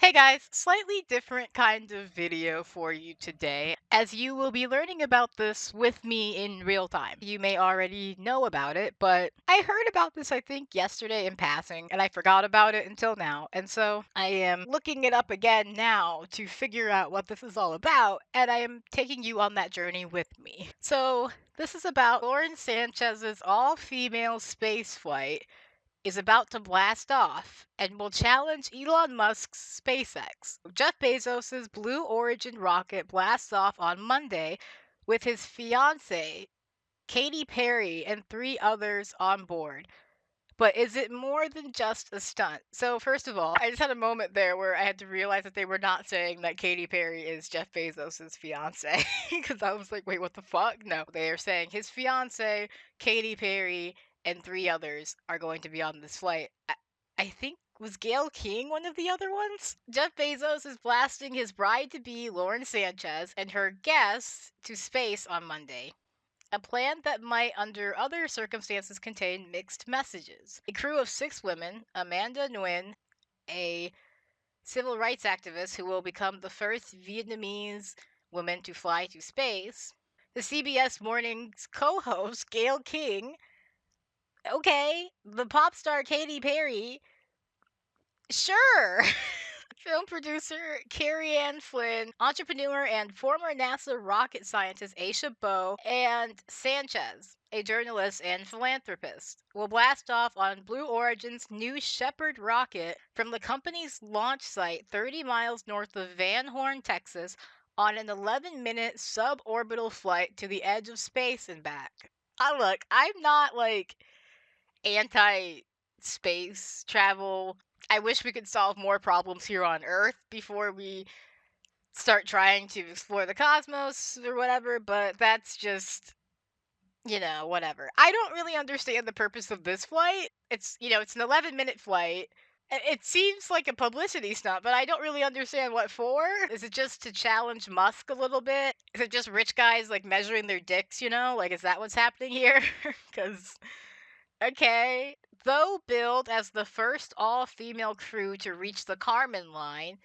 Hey guys, slightly different kind of video for you today, as you will be learning about this with me in real time. You may already know about it, but I heard about this, I think, yesterday in passing, and I forgot about it until now. And so I am looking it up again now to figure out what this is all about, and I am taking you on that journey with me. So, this is about Lauren Sanchez's all female space flight is about to blast off and will challenge Elon Musk's SpaceX. Jeff Bezos' Blue Origin rocket blasts off on Monday with his fiancee, Katy Perry, and three others on board. But is it more than just a stunt? So, first of all, I just had a moment there where I had to realize that they were not saying that Katy Perry is Jeff Bezos' fiance. Because I was like, wait, what the fuck? No, they are saying his fiance, Katy Perry, and three others are going to be on this flight. I think was Gail King one of the other ones? Jeff Bezos is blasting his bride to be, Lauren Sanchez, and her guests to space on Monday. A plan that might, under other circumstances, contain mixed messages. A crew of six women, Amanda Nguyen, a civil rights activist who will become the first Vietnamese woman to fly to space, the CBS Morning's co host, Gail King, okay, the pop star Katy Perry, sure. Film producer Carrie Ann Flynn, entrepreneur and former NASA rocket scientist Aisha Bowe, and Sanchez, a journalist and philanthropist, will blast off on Blue Origin's New Shepard rocket from the company's launch site 30 miles north of Van Horn, Texas, on an 11-minute suborbital flight to the edge of space and back. Look, I'm not like anti space travel. I wish we could solve more problems here on Earth before we start trying to explore the cosmos or whatever, but that's just, whatever. I don't really understand the purpose of this flight. It's an 11-minute flight. It seems like a publicity stunt, but I don't really understand what for. Is it just to challenge Musk a little bit? Is it just rich guys like measuring their dicks, Like, is that what's happening here? Because okay. Though billed as the first all female crew to reach the Kármán line,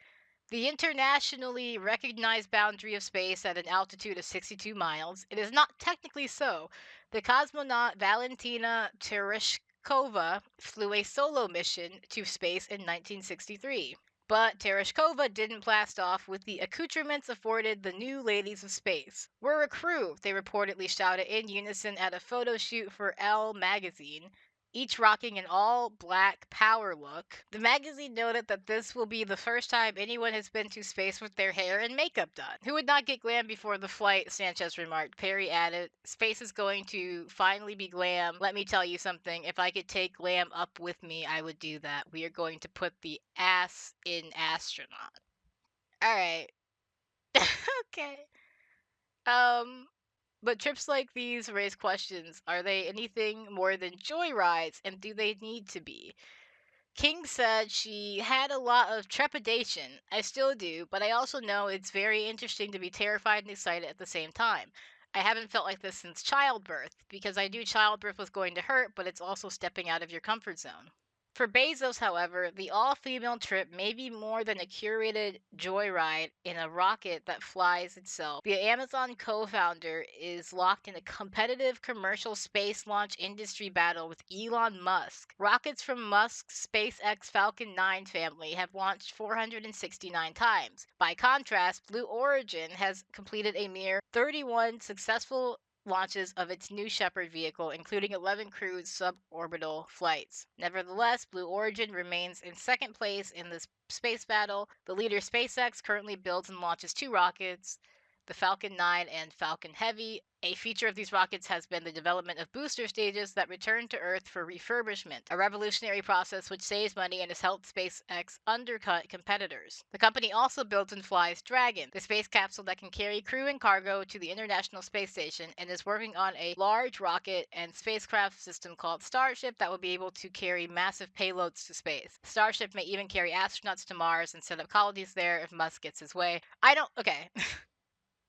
the internationally recognized boundary of space at an altitude of 62 miles, it is not technically so. The cosmonaut Valentina Tereshkova flew a solo mission to space in 1963. But Tereshkova didn't blast off with the accoutrements afforded the new ladies of space. We're a crew, they reportedly shouted in unison at a photo shoot for Elle magazine, each rocking an all black power look. The magazine noted that this will be the first time anyone has been to space with their hair and makeup done. Who would not get glam before the flight? Sanchez remarked. Perry added, space is going to finally be glam. Let me tell you something. If I could take glam up with me, I would do that. We are going to put the ass in astronaut. All right. Okay. Um, but trips like these raise questions. Are they anything more than joyrides, and do they need to be? King said she had a lot of trepidation. I still do, but I also know it's very interesting to be terrified and excited at the same time. I haven't felt like this since childbirth, because I knew childbirth was going to hurt, but it's also stepping out of your comfort zone. For Bezos, however, the all female trip may be more than a curated joyride in a rocket that flies itself. The Amazon co founder is locked in a competitive commercial space launch industry battle with Elon Musk. Rockets from Musk's SpaceX Falcon 9 family have launched 469 times. By contrast, Blue Origin has completed a mere 31 successful launches of its New Shepard vehicle, including 11 crewed suborbital flights. Nevertheless, Blue Origin remains in second place in this space battle. The leader SpaceX currently builds and launches two rockets, the Falcon 9 and Falcon Heavy. A feature of these rockets has been the development of booster stages that return to Earth for refurbishment, a revolutionary process which saves money and has helped SpaceX undercut competitors. The company also builds and flies Dragon, the space capsule that can carry crew and cargo to the International Space Station, and is working on a large rocket and spacecraft system called Starship that will be able to carry massive payloads to space. Starship may even carry astronauts to Mars and set up colonies there if Musk gets his way. Okay.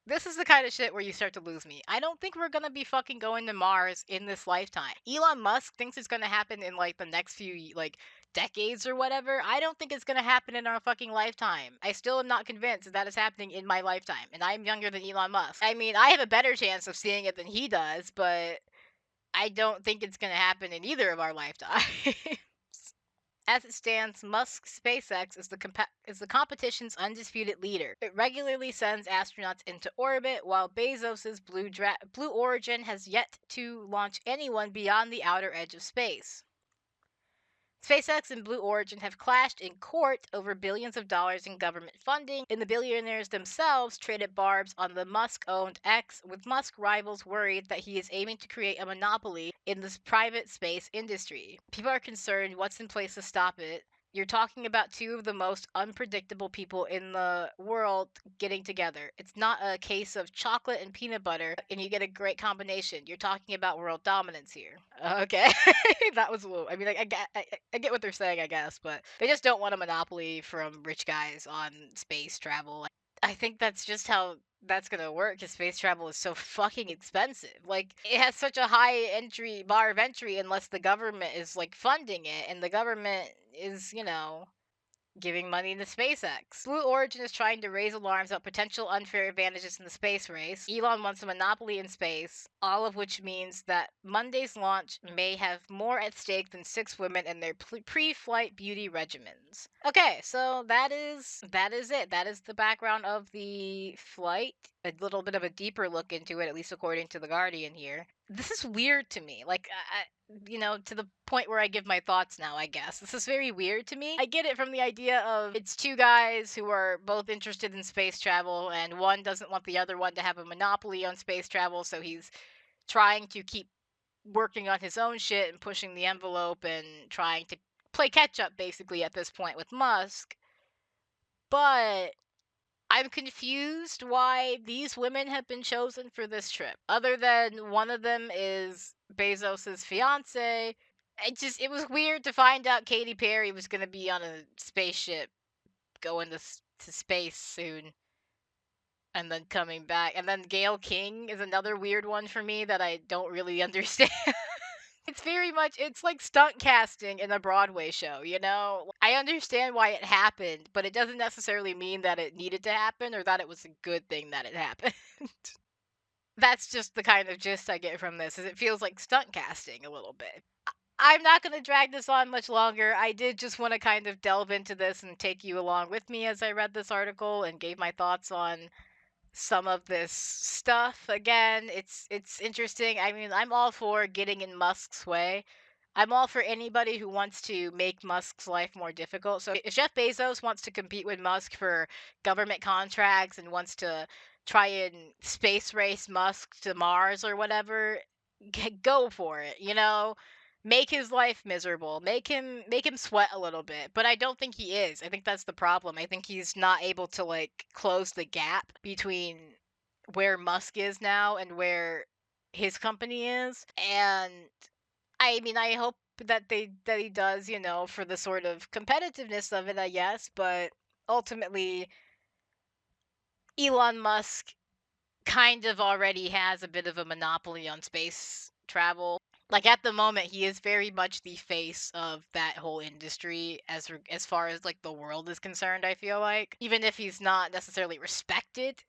This is the kind of shit where you start to lose me. I don't think we're gonna be fucking going to Mars in this lifetime. Elon Musk thinks it's gonna happen in like the next few like decades or whatever. I don't think it's gonna happen in our fucking lifetime. I still am not convinced that that is happening in my lifetime, and I'm younger than Elon Musk. I mean, I have a better chance of seeing it than he does, but I don't think it's gonna happen in either of our lifetimes. As it stands, Musk's SpaceX is the competition's undisputed leader. It regularly sends astronauts into orbit, while Bezos's Blue Origin has yet to launch anyone beyond the outer edge of space. SpaceX and Blue Origin have clashed in court over billions of dollars in government funding, and the billionaires themselves traded barbs on the Musk owned X, with Musk rivals worried that he is aiming to create a monopoly in this private space industry. People are concerned what's in place to stop it. You're talking about two of the most unpredictable people in the world getting together. It's not a case of chocolate and peanut butter and you get a great combination. You're talking about world dominance here. Okay. That was a little, I mean, I get what they're saying, I guess, but they just don't want a monopoly from rich guys on space travel. I think that's just how that's gonna work because space travel is so fucking expensive. Like, it has such a high entry bar of entry unless the government is like funding it, and the government is, giving money to SpaceX. Blue Origin is trying to raise alarms about potential unfair advantages in the space race. Elon wants a monopoly in space, all of which means that Monday's launch may have more at stake than 6 women and their pre-flight beauty regimens. Okay, so that is it. That is the background of the flight. A little bit of a deeper look into it, at least according to the Guardian here. This is weird to me. Like, to the point where I give my thoughts now, I guess. This is very weird to me. I get it from the idea of it's two guys who are both interested in space travel, and one doesn't want the other one to have a monopoly on space travel, so he's trying to keep working on his own shit and pushing the envelope and trying to play catch up basically at this point with Musk. But I'm confused why these women have been chosen for this trip. Other than one of them is Bezos's fiance. It was weird to find out Katy Perry was going to be on a spaceship going to space soon and then coming back. And then Gail King is another weird one for me that I don't really understand. It's like stunt casting in a Broadway show, you know? I understand why it happened, but it doesn't necessarily mean that it needed to happen or that it was a good thing that it happened. That's just the kind of gist I get from this, is it feels like stunt casting a little bit. I'm not going to drag this on much longer. I did just want to kind of delve into this and take you along with me as I read this article and gave my thoughts on some of this stuff. Again, it's interesting. I mean, I'm all for getting in Musk's way. I'm all for anybody who wants to make Musk's life more difficult. So if Jeff Bezos wants to compete with Musk for government contracts and wants to try and space race Musk to Mars or whatever, go for it, Make his life miserable. Make him sweat a little bit. But I don't think he is. I think that's the problem. I think he's not able to like close the gap between where Musk is now and where his company is. And I mean, I hope that he does, for the sort of competitiveness of it, I guess, but ultimately Elon Musk kind of already has a bit of a monopoly on space travel. Like at the moment, he is very much the face of that whole industry as far as like the world is concerned. I feel like even if he's not necessarily respected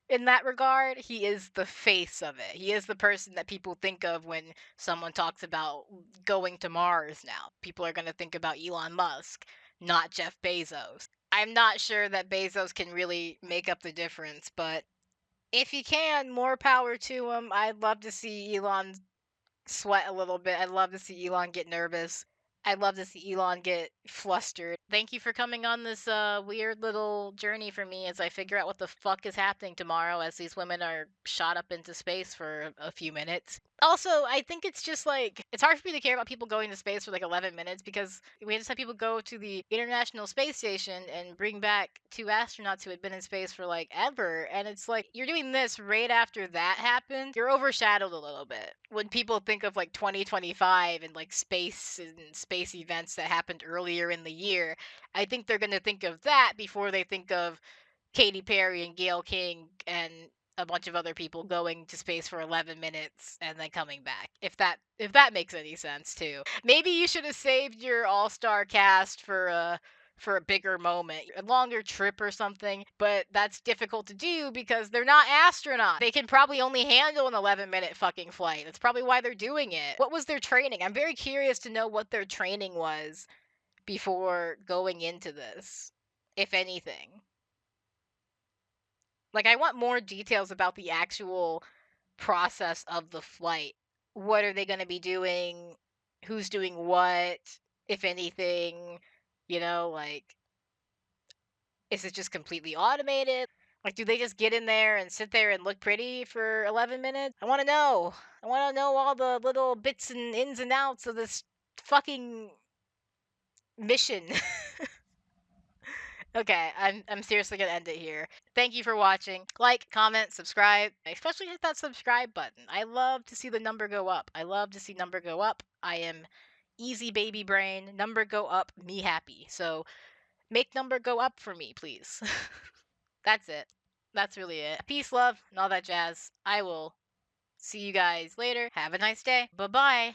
in that regard, he is the face of it. He is the person that people think of when someone talks about going to Mars now. People are going to think about Elon Musk, not Jeff Bezos. I'm not sure that Bezos can really make up the difference, but if he can, more power to him. I'd love to see Elon sweat a little bit. I'd love to see Elon get nervous. I'd love to see Elon get flustered. Thank you for coming on this weird little journey for me as I figure out what the fuck is happening tomorrow as these women are shot up into space for a few minutes. Also, I think it's just like it's hard for me to care about people going to space for like 11 minutes because we just had people go to the International Space Station and bring back two astronauts who had been in space for like ever. And it's like you're doing this right after that happened. You're overshadowed a little bit. When people think of like 2025 and like space and space events that happened earlier in the year, I think they're going to think of that before they think of Katy Perry and Gail King and a bunch of other people going to space for 11 minutes and then coming back. If that makes any sense too. Maybe you should have saved your all-star cast for a bigger moment, a longer trip or something, but that's difficult to do because they're not astronauts. They can probably only handle an 11-minute fucking flight. That's probably why they're doing it. What was their training? I'm very curious to know what their training was before going into this, if anything. Like, I want more details about the actual process of the flight. What are they going to be doing? Who's doing what, if anything? Like, is it just completely automated? Like, do they just get in there and sit there and look pretty for 11 minutes? I want to know. I want to know all the little bits and ins and outs of this fucking mission. Okay, I'm seriously gonna end it here. Thank you for watching. Like, comment, subscribe. Especially hit that subscribe button. I love to see the number go up. I love to see number go up. I am easy baby brain. Number go up, me happy. So make number go up for me, please. That's it. That's really it. Peace, love, and all that jazz. I will see you guys later. Have a nice day. Bye bye.